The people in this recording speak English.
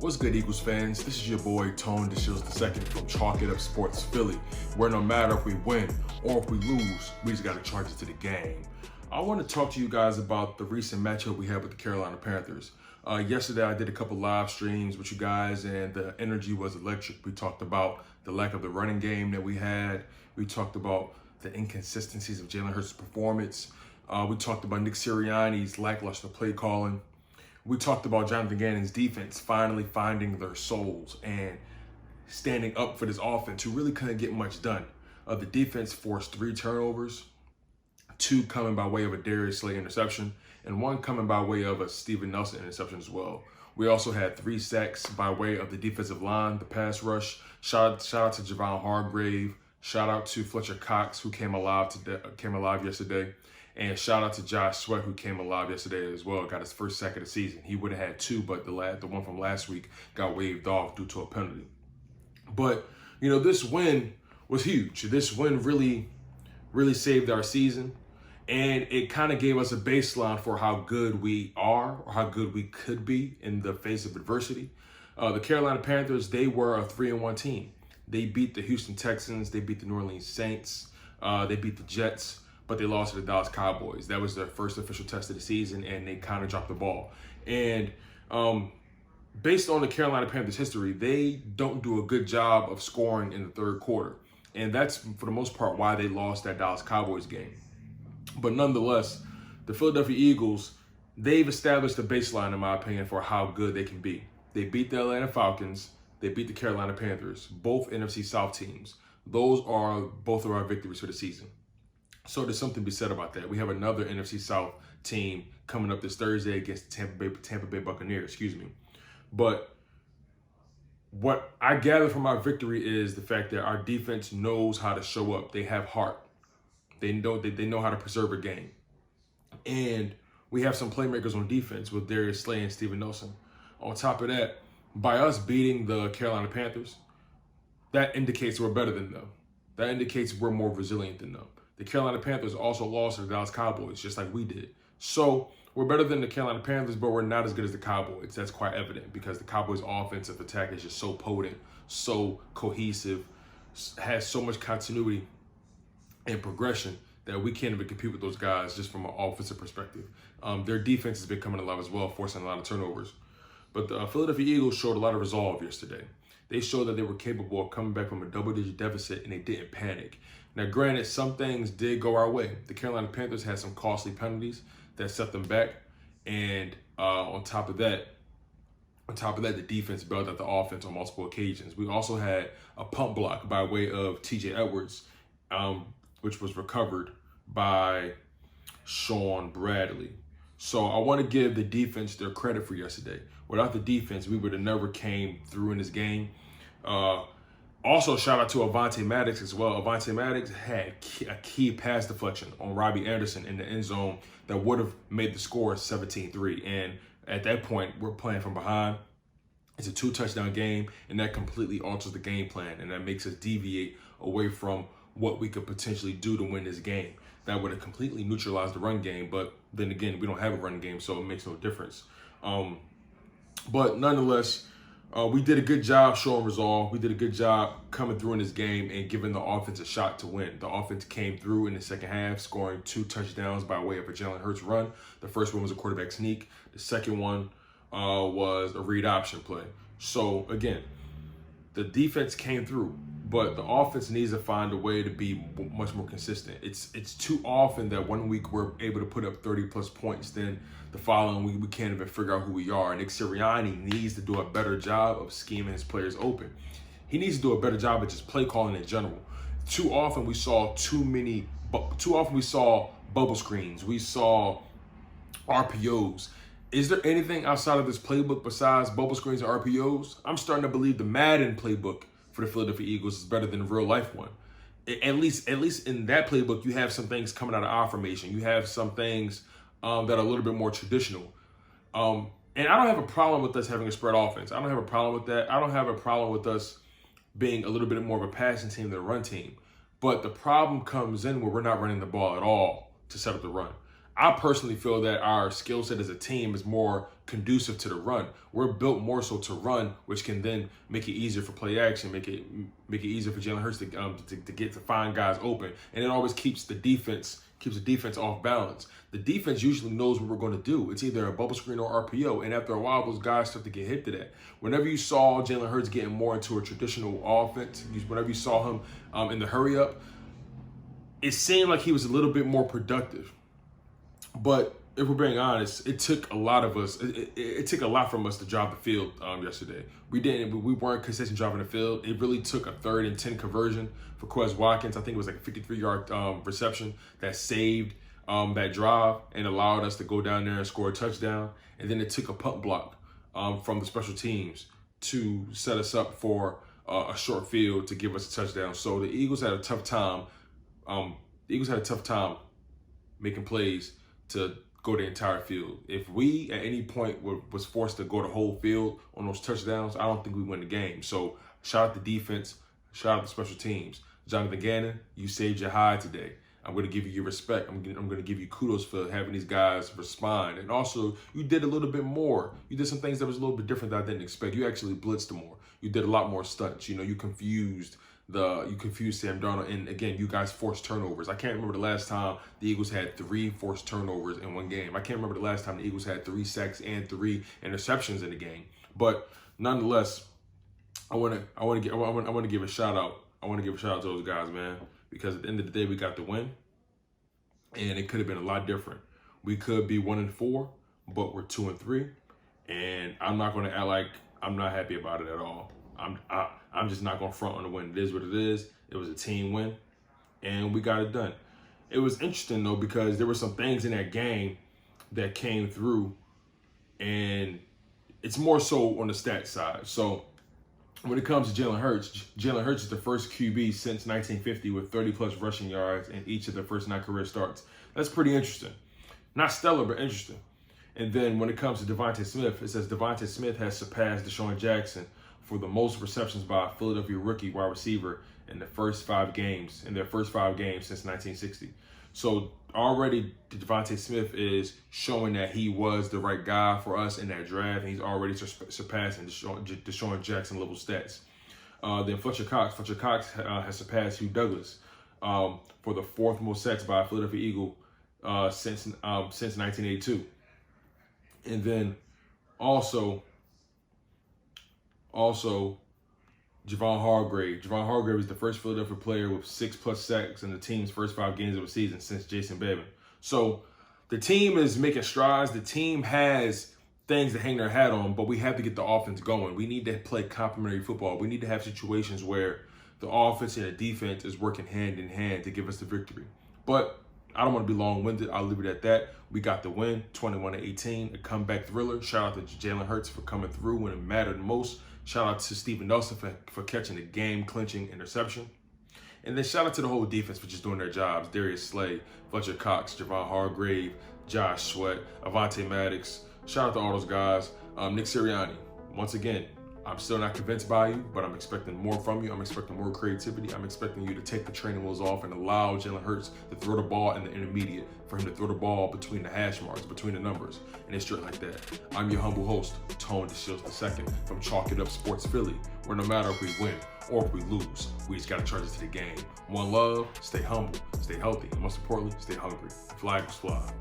What's good, Eagles fans? This is your boy, Tone DeShields II from Chalk It Up Sports Philly, where no matter if we win or if we lose, we just got to charge it to the game. I want to talk to you guys about the recent matchup we had with the Carolina Panthers. Yesterday, I did a couple live streams with you guys, and the energy was electric. We talked about the lack of the running game that we had. We talked about the inconsistencies of Jalen Hurts' performance. We talked about Nick Sirianni's lackluster play calling. We talked about Jonathan Gannon's defense finally finding their souls and standing up for this offense who really couldn't get much done. The defense forced 3 turnovers, 2 coming by way of a Darius Slay interception, and 1 coming by way of a Steven Nelson interception as well. We also had 3 sacks by way of the defensive line, the pass rush. Shout out to Javon Hargrave. Shout out to Fletcher Cox, who came alive yesterday. And shout out to Josh Sweat, who came alive yesterday as well. Got his first sack of the season. He would have had 2, but the one from last week got waved off due to a penalty. But, this win was huge. This win really saved our season. And it kind of gave us a baseline for how good we are or how good we could be in the face of adversity. The Carolina Panthers, they were a 3-1 team. They beat the Houston Texans. They beat the New Orleans Saints. They beat the Jets. But they lost to the Dallas Cowboys. That was their first official test of the season, and they kind of dropped the ball. And based on the Carolina Panthers' history, they don't do a good job of scoring in the third quarter. And that's, for the most part, why they lost that Dallas Cowboys game. But nonetheless, the Philadelphia Eagles, they've established a baseline, in my opinion, for how good they can be. They beat the Atlanta Falcons. They beat the Carolina Panthers, both NFC South teams. Those are both of our victories for the season. So there's something to be said about that. We have another NFC South team coming up this Thursday against the Tampa Bay Buccaneers, But what I gather from our victory is the fact that our defense knows how to show up. They have heart. They know how to preserve a game. And we have some playmakers on defense with Darius Slay and Steven Nelson. On top of that, by us beating the Carolina Panthers, that indicates we're better than them. That indicates we're more resilient than them. The Carolina Panthers also lost to the Dallas Cowboys, just like we did. So we're better than the Carolina Panthers, but we're not as good as the Cowboys. That's quite evident because the Cowboys' offensive attack is just so potent, so cohesive, has so much continuity and progression that we can't even compete with those guys just from an offensive perspective. Their defense has been coming alive as well, forcing a lot of turnovers. But the Philadelphia Eagles showed a lot of resolve yesterday. They showed that they were capable of coming back from a double-digit deficit, and they didn't panic. Now, granted, some things did go our way. The Carolina Panthers had some costly penalties that set them back, and on top of that, the defense bailed out the offense on multiple occasions. We also had a pump block by way of T.J. Edwards, which was recovered by Sean Bradley. So I want to give the defense their credit for yesterday. Without the defense, we would have never came through in this game. Also, shout out to Avonte Maddox as well. Avonte Maddox had a key pass deflection on Robbie Anderson in the end zone that would have made the score 17-3. And at that point, we're playing from behind. It's a 2-touchdown game, and that completely alters the game plan, and that makes us deviate away from what we could potentially do to win this game. That would have completely neutralized the run game, but then again, we don't have a run game, so it makes no difference. But nonetheless, we did a good job showing resolve. We did a good job coming through in this game and giving the offense a shot to win. The offense came through in the second half, scoring 2 touchdowns by way of a Jalen Hurts run. The first one was a quarterback sneak. The second one was a read option play. So again, the defense came through, but the offense needs to find a way to be much more consistent. It's too often that one week we're able to put up 30-plus points, then the following week we can't even figure out who we are. Nick Sirianni needs to do a better job of scheming his players open. He needs to do a better job of just play calling in general. Too often we saw bubble screens. We saw RPOs. Is there anything outside of this playbook besides bubble screens and RPOs? I'm starting to believe the Madden playbook for the Philadelphia Eagles is better than the real life one. At least in that playbook, you have some things coming out of our formation. You have some things that are a little bit more traditional. And I don't have a problem with us having a spread offense. I don't have a problem with that. I don't have a problem with us being a little bit more of a passing team than a run team. But the problem comes in where we're not running the ball at all to set up the run. I personally feel that our skill set as a team is more conducive to the run. We're built more so to run, which can then make it easier for play action, make it easier for Jalen Hurts to find guys open, and it always keeps the defense off balance. The defense usually knows what we're going to do. It's either a bubble screen or RPO, and after a while, those guys start to get hit to that. Whenever you saw Jalen Hurts getting more into a traditional offense, whenever you saw him in the hurry up, it seemed like he was a little bit more productive. But if we're being honest, it took a lot of us. It took a lot from us to drive the field yesterday. We weren't consistent driving the field. It really took a 3rd and 10 conversion for Quez Watkins. I think it was like a 53-yard reception that saved that drive and allowed us to go down there and score a touchdown. And then it took a punt block from the special teams to set us up for a short field to give us a touchdown. So the Eagles had a tough time. Making plays to go the entire field. If we at any point was forced to go the whole field on those touchdowns, I don't think we win the game. So shout out the defense, shout out the special teams. Jonathan Gannon, you saved your hide today. I'm going to give you your respect. I'm going to give you kudos for having these guys respond. And also, you did a little bit more. You did some things that was a little bit different that I didn't expect. You actually blitzed more. You did a lot more stunts. You confused Sam Darnold, and again, you guys forced turnovers. I can't remember the last time the Eagles had 3 forced turnovers in one game. I can't remember the last time the Eagles had 3 sacks and 3 interceptions in the game. But nonetheless, I want to give a shout out. I want to give a shout out to those guys, man, because at the end of the day, we got the win, and it could have been a lot different. We could be 1-4, but we're 2-3, and I'm not going to act like I'm not happy about it at all. I'm just not going to front on the win. It is what it is. It was a team win, and we got it done. It was interesting, though, because there were some things in that game that came through, and it's more so on the stat side. So when it comes to Jalen Hurts is the first QB since 1950 with 30-plus rushing yards in each of their first 9 career starts. That's pretty interesting. Not stellar, but interesting. And then when it comes to Devontae Smith, it says Devontae Smith has surpassed DeSean Jackson for the most receptions by a Philadelphia rookie wide receiver in their first 5 games since 1960. So already Devontae Smith is showing that he was the right guy for us in that draft, and he's already surpassing DeSean Jackson level stats. Then Fletcher Cox has surpassed Hugh Douglas for the 4th most sacks by a Philadelphia Eagle since 1982. And then also Javon Hargrave. Javon Hargrave is the first Philadelphia player with 6+ sacks in the team's first 5 games of the season since Jason Bateman. So the team is making strides. The team has things to hang their hat on, but we have to get the offense going. We need to play complementary football. We need to have situations where the offense and the defense is working hand in hand to give us the victory. But I don't want to be long-winded. I'll leave it at that. We got the win, 21-18, a comeback thriller. Shout out to Jalen Hurts for coming through when it mattered most. Shout out to Steven Nelson for catching the game-clinching interception. And then shout out to the whole defense for just doing their jobs. Darius Slay, Fletcher Cox, Javon Hargrave, Josh Sweat, Avonte Maddox. Shout out to all those guys. Nick Sirianni, once again, I'm still not convinced by you, but I'm expecting more from you. I'm expecting more creativity. I'm expecting you to take the training wheels off and allow Jalen Hurts to throw the ball in the intermediate, for him to throw the ball between the hash marks, between the numbers, and it's straight like that. I'm your humble host, Tone DeShields II from Chalk It Up Sports Philly, where no matter if we win or if we lose, we just got to charge it to the game. One love, stay humble, stay healthy, and most importantly, stay hungry. Fly Eagles fly.